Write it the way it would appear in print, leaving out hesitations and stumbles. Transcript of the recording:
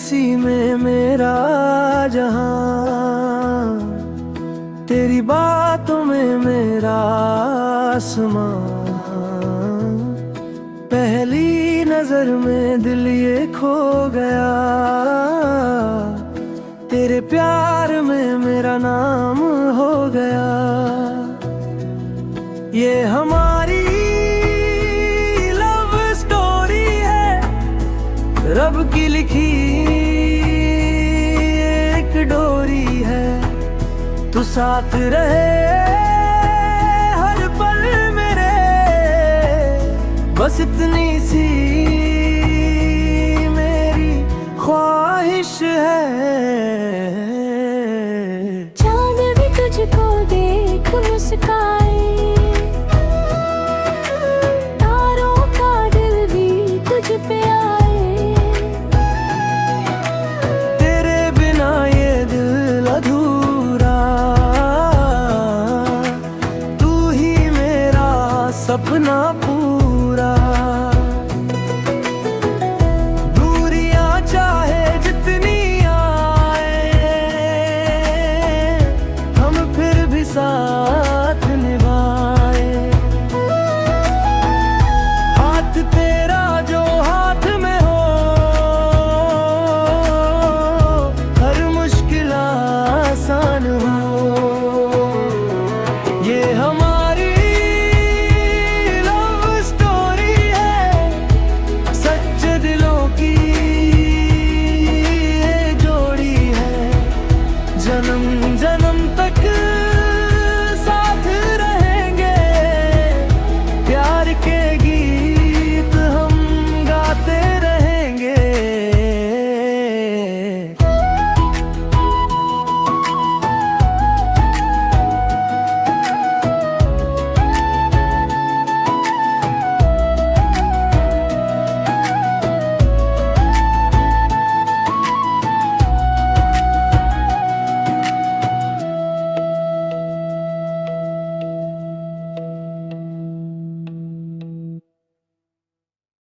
उसी में मेरा जहां, तेरी बातों में मेरा आसमां। पहली नजर में दिल ये खो गया, तेरे प्यार में मेरा नाम हो गया। ये हमारी लव स्टोरी है, रब की लिखी एक डोरी है। तू साथ रहे हर पल मेरे, बस इतनी सी मेरी ख्वाहिश है। चांद भी तुझको देख मुस्काए,